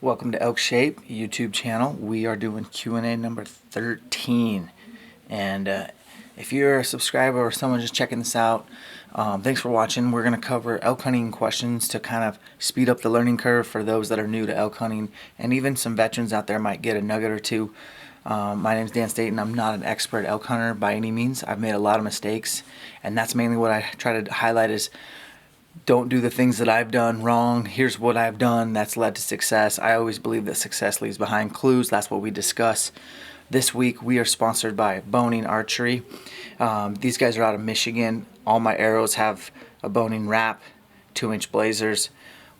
Welcome to Elk Shape YouTube channel. We are doing Q&A number 13. And if you're a subscriber or someone just checking this out, thanks for watching. We're going to cover elk hunting questions to kind of speed up the learning curve for those that are new to elk hunting. And even some veterans out there might get a nugget or two. My name is Dan Staten. I'm not an expert elk hunter by any means. I've made a lot of mistakes. And that's mainly what I try to highlight is don't do the things that I've done wrong. Here's what I've done that's led to success. I always believe that success leaves behind clues. That's what we discuss. This week we are sponsored by Boning Archery. These guys are out of Michigan. All my arrows have a boning wrap, 2-inch blazers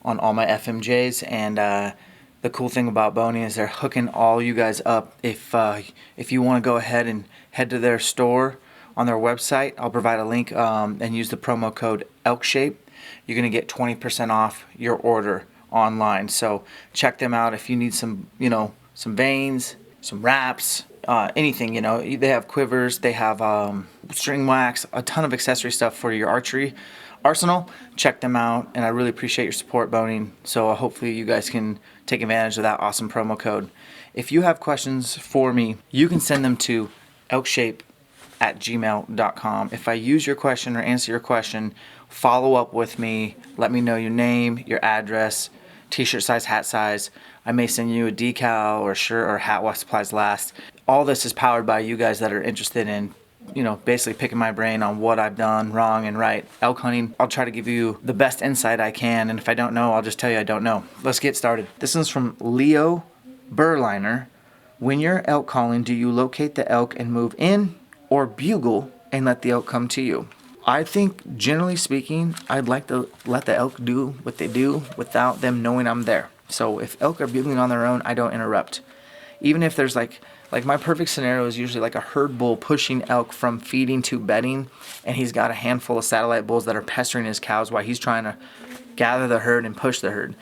on all my FMJs, and the cool thing about Boning is they're hooking all you guys up. If you want to go ahead and head to their store on their website, I'll provide a link and use the promo code ELKSHAPE. You're going to get 20% off your order online. So check them out if you need some, some veins, some wraps, anything, They have quivers, they have string wax, a ton of accessory stuff for your archery arsenal. Check them out, and I really appreciate your support, Boning. So hopefully you guys can take advantage of that awesome promo code. If you have questions for me, you can send them to elkshape@gmail.com. If I use your question or answer your question, follow up with me. Let me know your name, your address, t-shirt size, hat size. I may send you a decal or shirt or hat while supplies last. All this is powered by you guys that are interested in, basically picking my brain on what I've done wrong and right. Elk hunting, I'll try to give you the best insight I can, and if I don't know, I'll just tell you I don't know. Let's get started. This is from Leo Burliner. When you're elk calling, do you locate the elk and move in, or bugle and let the elk come to you? I think, generally speaking, I'd like to let the elk do what they do without them knowing I'm there. So if elk are bugling on their own, I don't interrupt. Even if there's like my perfect scenario is usually like a herd bull pushing elk from feeding to bedding, and he's got a handful of satellite bulls that are pestering his cows while he's trying to gather the herd and push the herd.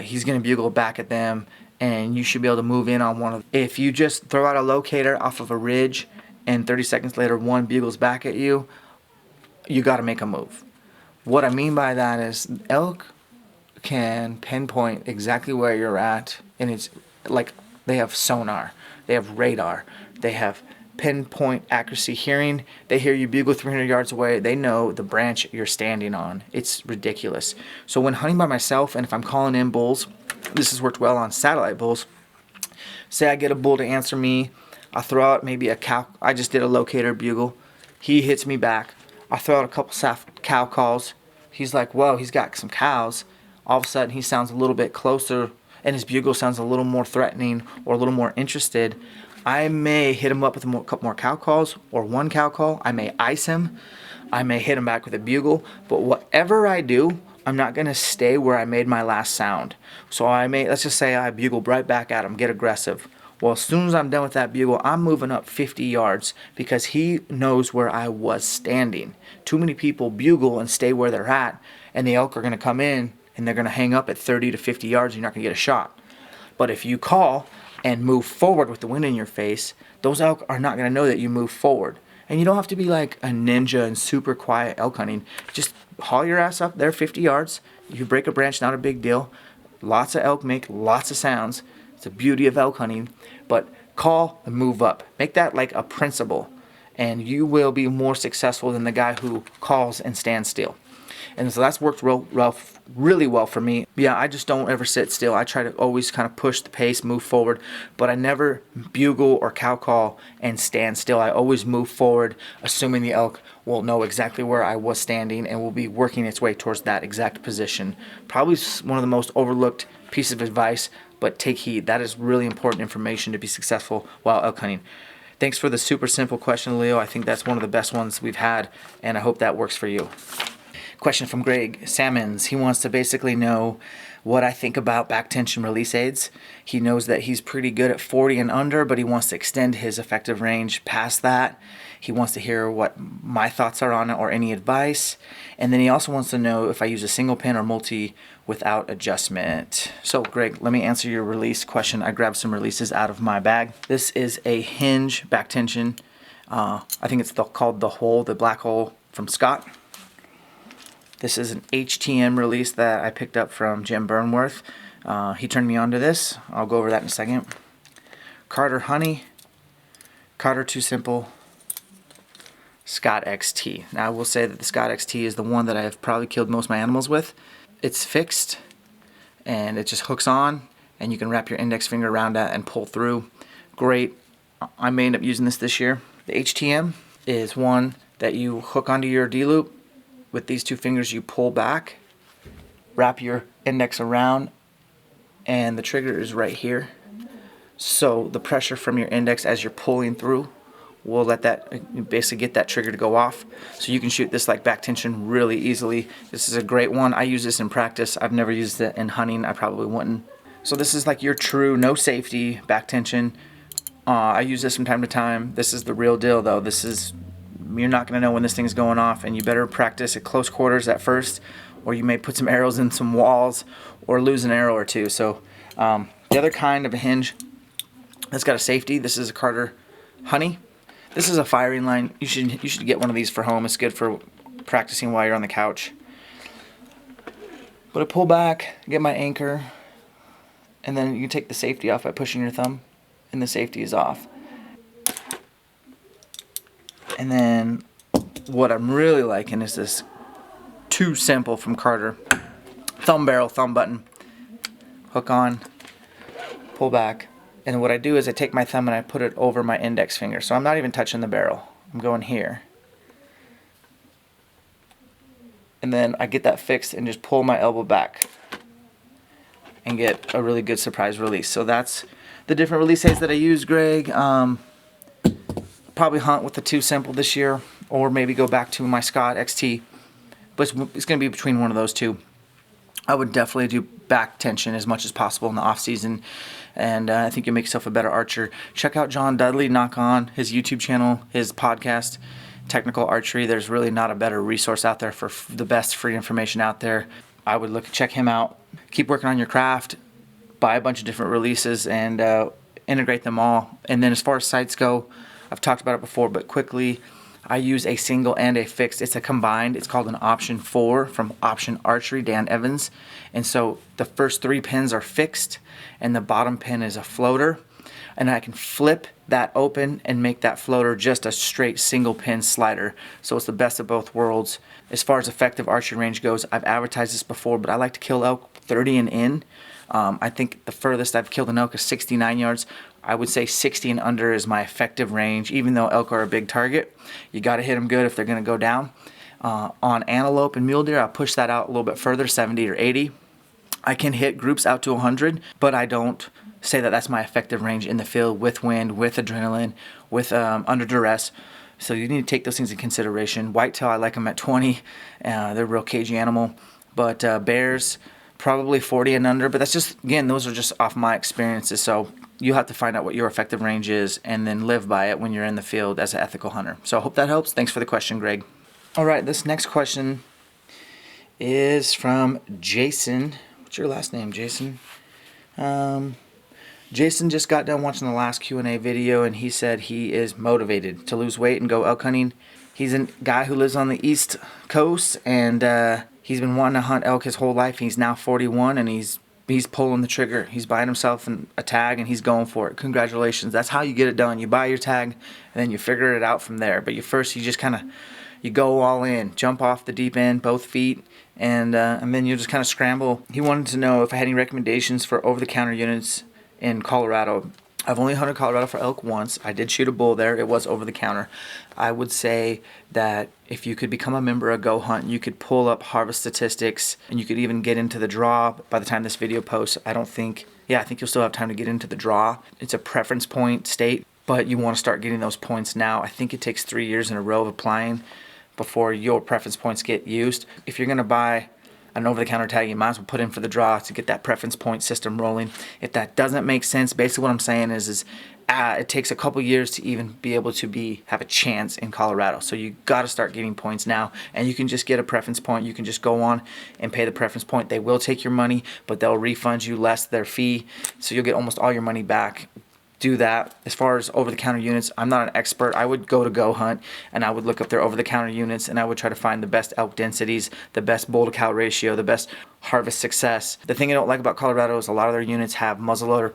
He's going to bugle back at them, and you should be able to move in on one of them. If you just throw out a locator off of a ridge and 30 seconds later one bugles back at you, you got to make a move. What I mean by that is elk can pinpoint exactly where you're at, and it's like they have sonar, they have radar, they have pinpoint accuracy hearing. They hear you bugle 300 yards away, they know the branch you're standing on. It's ridiculous. So when hunting by myself, and if I'm calling in bulls, this has worked well on satellite bulls. Say I get a bull to answer me, I throw out maybe a cow. I just did a locator bugle, he hits me back. I throw out a couple cow calls. He's like, whoa, he's got some cows. All of a sudden, he sounds a little bit closer, and his bugle sounds a little more threatening or a little more interested. I may hit him up with a couple more cow calls or one cow call. I may ice him. I may hit him back with a bugle. But whatever I do, I'm not going to stay where I made my last sound. So let's just say I bugle right back at him, get aggressive. Well, as soon as I'm done with that bugle, I'm moving up 50 yards because he knows where I was standing. Too many people bugle and stay where they're at, and the elk are going to come in and they're going to hang up at 30 to 50 yards, and you're not going to get a shot. But if you call and move forward with the wind in your face, those elk are not going to know that you move forward. And you don't have to be like a ninja and super quiet elk hunting. Just haul your ass up there 50 yards. If you break a branch, not a big deal. Lots of elk make lots of sounds. It's the beauty of elk hunting. But call and move up. Make that like a principle, and you will be more successful than the guy who calls and stands still. And so that's worked really well for me. Yeah, I just don't ever sit still. I try to always kind of push the pace, move forward, but I never bugle or cow call and stand still. I always move forward, assuming the elk will know exactly where I was standing and will be working its way towards that exact position. Probably one of the most overlooked pieces of advice, but take heed. That is really important information to be successful while elk hunting. Thanks for the super simple question, Leo. I think that's one of the best ones we've had, and I hope that works for you. Question from Greg Salmons. He wants to basically know what I think about back tension release aids. He knows that he's pretty good at 40 and under, but he wants to extend his effective range past that. He wants to hear what my thoughts are on it or any advice. And then he also wants to know if I use a single pin or multi without adjustment. So Greg, let me answer your release question. I grabbed some releases out of my bag. This is a hinge back tension. I think it's called the black hole from Scott. This is an HTM release that I picked up from Jim Burnworth. He turned me on to this. I'll go over that in a second. Carter Honey, Carter Too Simple, Scott XT. Now I will say that the Scott XT is the one that I've probably killed most of my animals with. It's fixed and it just hooks on, and you can wrap your index finger around that and pull through. Great. I may end up using this year. The HTM is one that you hook onto your D-loop. With these two fingers you pull back, wrap your index around, and the trigger is right here. So the pressure from your index as you're pulling through will let that basically get that trigger to go off. So you can shoot this like back tension really easily. This is a great one. I use this in practice. I've never used it in hunting. I probably wouldn't. So this is like your true no safety back tension. I use this from time to time. This is the real deal though. You're not going to know when this thing's going off, and you better practice at close quarters at first, or you may put some arrows in some walls or lose an arrow or two. So the other kind of a hinge that's got a safety, this is a Carter Honey. This is a firing line. You should get one of these for home. It's good for practicing while you're on the couch. But I pull back, get my anchor, and then you can take the safety off by pushing your thumb, and the safety is off. And then what I'm really liking is this Too Simple from Carter. Thumb barrel, thumb button, hook on, pull back. And what I do is I take my thumb and I put it over my index finger. So I'm not even touching the barrel. I'm going here. And then I get that fixed and just pull my elbow back and get a really good surprise release. So that's the different release aids that I use, Greg. Probably hunt with the Too Simple this year, or maybe go back to my Scott XT. But it's going to be between one of those two. I would definitely do back tension as much as possible in the off season, and I think you'll make yourself a better archer. Check out John Dudley, Knock On, his YouTube channel, his podcast, Technical Archery. There's really not a better resource out there for the best free information out there. I would check him out. Keep working on your craft, buy a bunch of different releases, and integrate them all. And then as far as sights go, I've talked about it before, but quickly, I use a single and a fixed. It's a combined. It's called an Option 4 from Option Archery, Dan Evans. And so the first 3 pins are fixed, and the bottom pin is a floater. And I can flip that open and make that floater just a straight single pin slider. So it's the best of both worlds. As far as effective archery range goes, I've advertised this before, but I like to kill elk 30 and in. I think the furthest I've killed an elk is 69 yards. I would say 60 and under is my effective range. Even though elk are a big target, you got to hit them good if they're going to go down. On antelope and mule deer, I'll push that out a little bit further, 70 or 80. I can hit groups out to 100, but I don't say that that's my effective range in the field with wind, with adrenaline, with under duress. So you need to take those things into consideration. Whitetail, I like them at 20. They're a real cagey animal. But bears, probably 40 and under. But that's just, again, those are just off my experiences. So you have to find out what your effective range is and then live by it when you're in the field as an ethical hunter. So I hope that helps. Thanks for the question, Greg. All right, this next question is from Jason. What's your last name, Jason? Jason just got done watching the last Q&A video, and he said he is motivated to lose weight and go elk hunting. He's a guy who lives on the East Coast, and he's been wanting to hunt elk his whole life. He's now 41, and he's pulling the trigger. He's buying himself a tag, and he's going for it. Congratulations. That's how you get it done. You buy your tag, and then you figure it out from there. But you just kind of, you go all in, jump off the deep end, both feet, and then you just kind of scramble. He wanted to know if I had any recommendations for over-the-counter units in Colorado. I've only hunted Colorado for elk once. I did shoot a bull there. It was over the counter. I would say that if you could become a member of Go Hunt, you could pull up harvest statistics, and you could even get into the draw by the time this video posts. I think you'll still have time to get into the draw. It's a preference point state, but you want to start getting those points now. I think it takes 3 years in a row of applying before your preference points get used. If you're going to buy an over-the-counter tag, you might as well put in for the draw to get that preference point system rolling. If that doesn't make sense, basically what I'm saying is it takes a couple years to even be able to have a chance in Colorado. So you got to start getting points now, and you can just get a preference point. You can just go on and pay the preference point. They will take your money, but they'll refund you less their fee, so you'll get almost all your money back do that. As far as over-the-counter units, I'm not an expert. I would go to Go Hunt and I would look up their over-the-counter units, and I would try to find the best elk densities, the best bull to cow ratio, the best harvest success. The thing I don't like about Colorado is a lot of their units have muzzleloader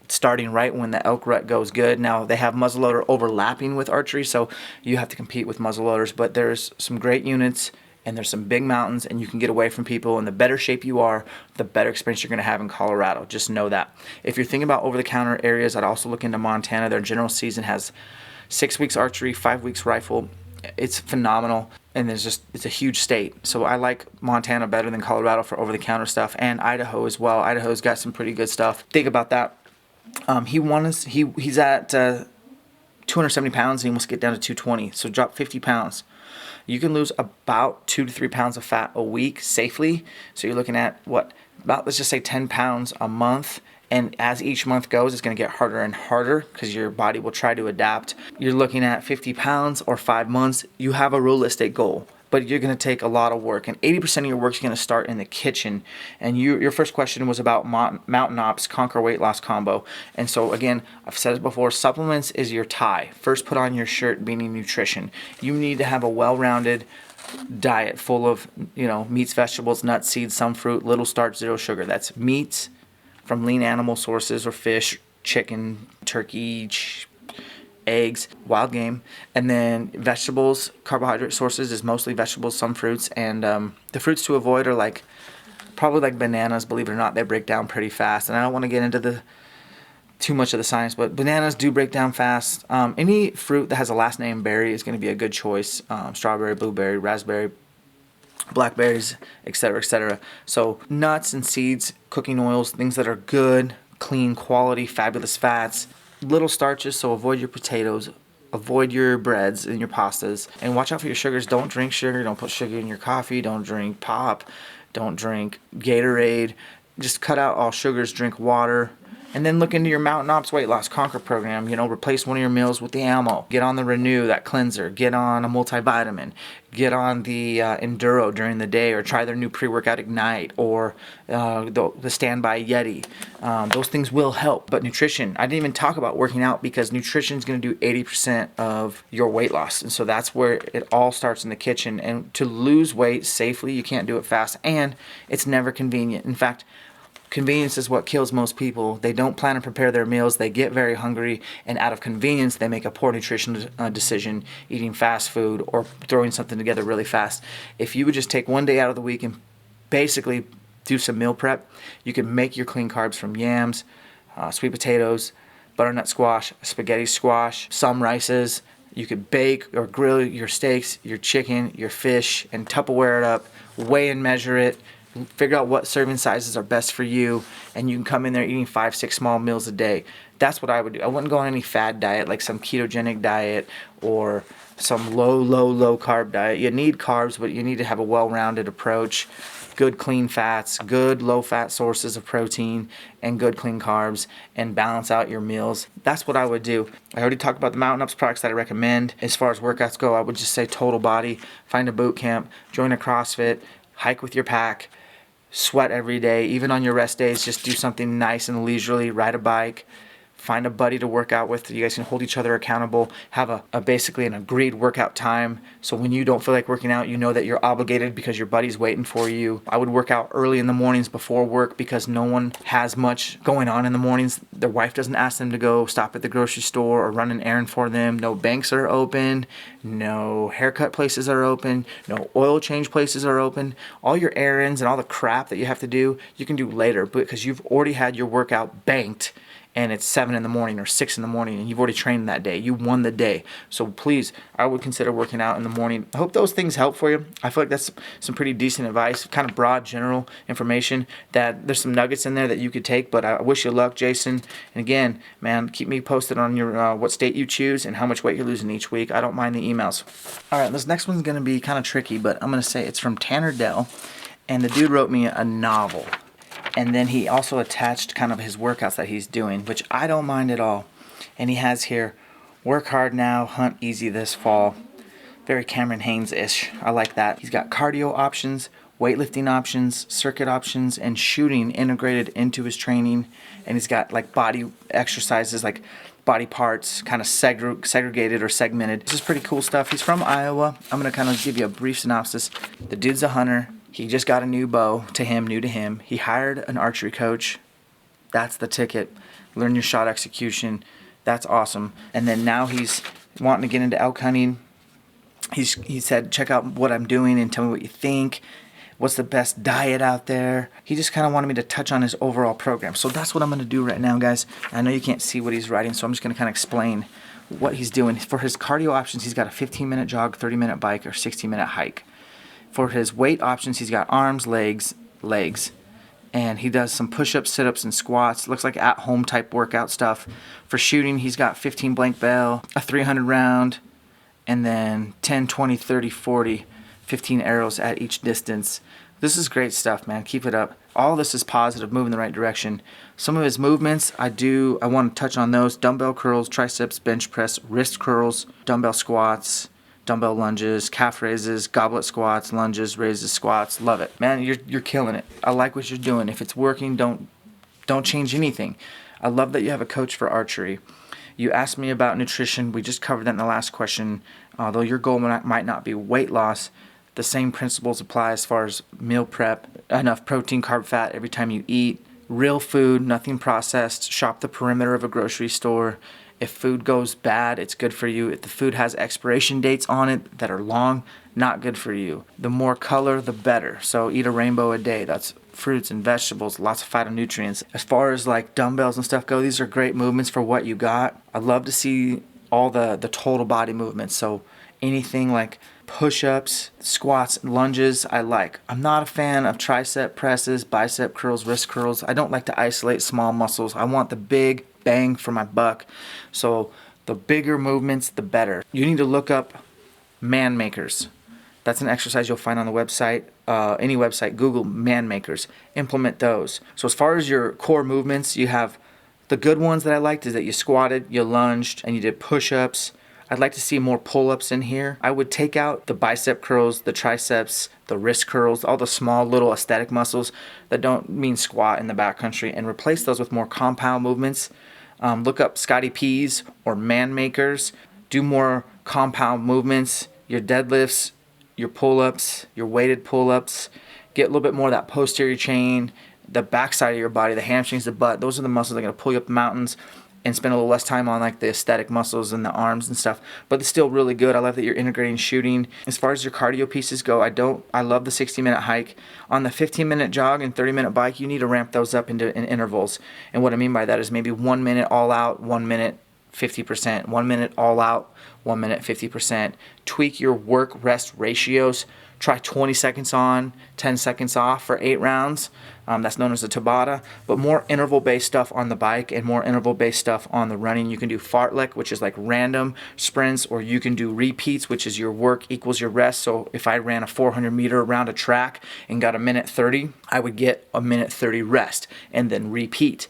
starting right when the elk rut goes good. Now they have muzzleloader overlapping with archery, so you have to compete with muzzleloaders, but there's some great units and there's some big mountains, and you can get away from people, and the better shape you are, the better experience you're going to have in Colorado. Just know that. If you're thinking about over-the-counter areas, I'd also look into Montana. Their general season has 6 weeks archery, 5 weeks rifle. It's phenomenal, and it's a huge state. So I like Montana better than Colorado for over-the-counter stuff, and Idaho as well. Idaho's got some pretty good stuff. Think about that. He's at 270 pounds, and he wants to get down to 220, so drop 50 pounds. You can lose about 2 to 3 pounds of fat a week safely. So you're looking at about, let's just say 10 pounds a month. And as each month goes, it's going to get harder and harder because your body will try to adapt. You're looking at 50 pounds or 5 months. You have a realistic goal, but you're going to take a lot of work. And 80% of your work is going to start in the kitchen. And your first question was about Mountain Ops Conquer Weight Loss Combo. And so again, I've said it before, supplements is your tie. First put on your shirt, meaning nutrition. You need to have a well-rounded diet full of, meats, vegetables, nuts, seeds, some fruit, little starch, zero sugar. That's meats from lean animal sources or fish, chicken, turkey, eggs, wild game, and then vegetables. Carbohydrate sources is mostly vegetables, some fruits, and the fruits to avoid are probably like bananas. Believe it or not, they break down pretty fast, and I don't want to get into too much of the science, but bananas do break down fast. Any fruit that has a last name berry is going to be a good choice. Strawberry, blueberry, raspberry, blackberries, etc., etc. So nuts and seeds, cooking oils, things that are good, clean, quality, fabulous fats. Little starches, so avoid your potatoes, avoid your breads and your pastas, and watch out for your sugars. Don't drink sugar. Don't put sugar in your coffee. Don't drink pop. Don't drink Gatorade. Just cut out all sugars. Drink water. And then look into your Mountain Ops Weight Loss Conquer program. Replace one of your meals with the ammo. Get on the Renew, that cleanser. Get on a multivitamin. Get on the Enduro during the day, or try their new pre-workout Ignite, or the Standby Yeti. Those things will help. But nutrition, I didn't even talk about working out, because nutrition is going to do 80% of your weight loss. And so that's where it all starts, in the kitchen. And to lose weight safely, you can't do it fast. And it's never convenient. In fact, convenience is what kills most people. They don't plan and prepare their meals. They get very hungry, and out of convenience, they make a poor nutrition decision, eating fast food or throwing something together really fast. If you would just take one day out of the week and basically do some meal prep, you can make your clean carbs from yams, sweet potatoes, butternut squash, spaghetti squash, some rices. You could bake or grill your steaks, your chicken, your fish, and Tupperware it up, weigh and measure it, figure out what serving sizes are best for you, and you can come in there eating 5-6 small meals a day. That's what I would do. I wouldn't go on any fad diet, like some ketogenic diet or some low carb diet. You need carbs, but you need to have a well-rounded approach. Good clean fats, good low fat sources of protein, and good clean carbs, and balance out your meals. That's what I would do. I already talked about the Mountain Ups products that I recommend. As far as workouts go, I would just say total body, find a boot camp, join a CrossFit, hike with your pack, sweat every day. Even on your rest days, just do something nice and leisurely. Ride a bike, find a buddy to work out with. You guys can hold each other accountable. Have a basically an agreed workout time, so when you don't feel like working out, you know that you're obligated because your buddy's waiting for you. I would work out early in the mornings before work, because no one has much going on in the mornings. Their wife doesn't ask them to go stop at the grocery store or run an errand for them. No banks are open. No haircut places are open. No oil change places are open. All your errands and all the crap that you have to do, you can do later, because you've already had your workout banked, and it's 7 in the morning or 6 in the morning, and you've already trained that day. You won the day. So please, I would consider working out in the morning. I hope those things help for you. I feel like that's some pretty decent advice, kind of broad, general information, that there's some nuggets in there that you could take, but I wish you luck, Jason. And again, man, keep me posted on your what state you choose and how much weight you're losing each week. I don't mind the emails. All right, this next one's going to be kind of tricky, but I'm going to say it's from Tanner Dell, and the dude wrote me a novel. And then he also attached kind of his workouts that he's doing, which I don't mind at all. And he has here, work hard now, hunt easy this fall. Very Cameron Haynes-ish. I like that. He's got cardio options, weightlifting options, circuit options, and shooting integrated into his training. And he's got like body exercises like body parts kind of segregated or segmented. This is pretty cool stuff. He's from Iowa. I'm going to kind of give you a brief synopsis. The dude's a hunter. He just got a new bow new to him. He hired an archery coach. That's the ticket. Learn your shot execution. That's awesome. And then now he's wanting to get into elk hunting. He said, check out what I'm doing and tell me what you think. What's the best diet out there? He just kind of wanted me to touch on his overall program. So that's what I'm going to do right now, guys. I know you can't see what he's writing, so I'm just going to kind of explain what he's doing. For his cardio options, he's got a 15-minute jog, 30-minute bike, or 60-minute hike. For his weight options, he's got arms, legs, and he does some push-ups, sit-ups, and squats. Looks like at-home type workout stuff. For shooting, he's got 15 blank bell, a 300 round, and then 10, 20, 30, 40, 15 arrows at each distance. This is great stuff, man. Keep it up. All this is positive, moving in the right direction. Some of his movements, I want to touch on those. Dumbbell curls, triceps, bench press, wrist curls, dumbbell squats, dumbbell lunges, calf raises, goblet squats, lunges, raises, squats. Love it. Man, you're killing it. I like what you're doing. If it's working, don't change anything. I love that you have a coach for archery. You asked me about nutrition. We just covered that in the last question. Although your goal might not be weight loss, the same principles apply as far as meal prep. Enough protein, carb, fat every time you eat. Real food, nothing processed. Shop the perimeter of a grocery store. If food goes bad, it's good for you. If the food has expiration dates on it that are long, not good for you. The more color, the better. So eat a rainbow a day. That's fruits and vegetables, lots of phytonutrients. As far as like dumbbells and stuff go, these are great movements for what you got. I love to see all the total body movements. So anything like push-ups, squats, lunges, I like. I'm not a fan of tricep presses, bicep curls, wrist curls. I don't like to isolate small muscles. I want the big bang for my buck. So the bigger movements, the better. You need to look up man makers. That's an exercise you'll find on the website, any website. Google man makers. Implement those. So as far as your core movements, you have the good ones that I liked is that you squatted, you lunged, and you did push-ups. I'd like to see more pull-ups in here. I would take out the bicep curls, the triceps, the wrist curls, all the small little aesthetic muscles that don't mean squat in the backcountry, and replace those with more compound movements. Look up Scotty P's or man makers. Do more compound movements. Your deadlifts, your pull-ups, your weighted pull-ups. Get a little bit more of that posterior chain, the backside of your body, the hamstrings, the butt. Those are the muscles that are going to pull you up the mountains, and spend a little less time on like the aesthetic muscles and the arms and stuff. But it's still really good. I love that you're integrating shooting. As far as your cardio pieces go, I love the 60-minute hike. On the 15-minute jog and 30-minute bike, you need to ramp those up in intervals. And what I mean by that is maybe 1 minute all out, 1 minute 50%, 1 minute all out, 1 minute 50%. Tweak your work-rest ratios. Try 20 seconds on, 10 seconds off for 8 rounds. That's known as a Tabata. But more interval-based stuff on the bike and more interval-based stuff on the running. You can do fartlek, which is like random sprints, or you can do repeats, which is your work equals your rest. So if I ran a 400 meter around a track and got a minute 30, I would get a minute 30 rest and then repeat.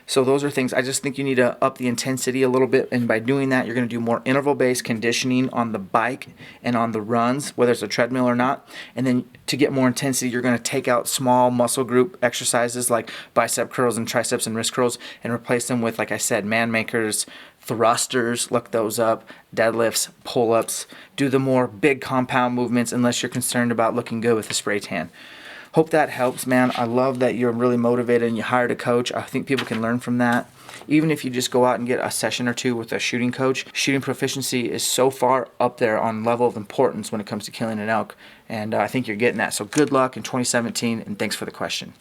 So those are things, I just think you need to up the intensity a little bit, and by doing that, you're going to do more interval-based conditioning on the bike and on the runs, whether it's a treadmill or not. And then to get more intensity, you're going to take out small muscle group exercises like bicep curls and triceps and wrist curls and replace them with, like I said, man makers, thrusters, look those up, deadlifts, pull-ups. Do the more big compound movements unless you're concerned about looking good with a spray tan. Hope that helps, man. I love that you're really motivated and you hired a coach. I think people can learn from that. Even if you just go out and get a session or two with a shooting coach, shooting proficiency is so far up there on level of importance when it comes to killing an elk. And I think you're getting that. So good luck in 2017, and thanks for the question.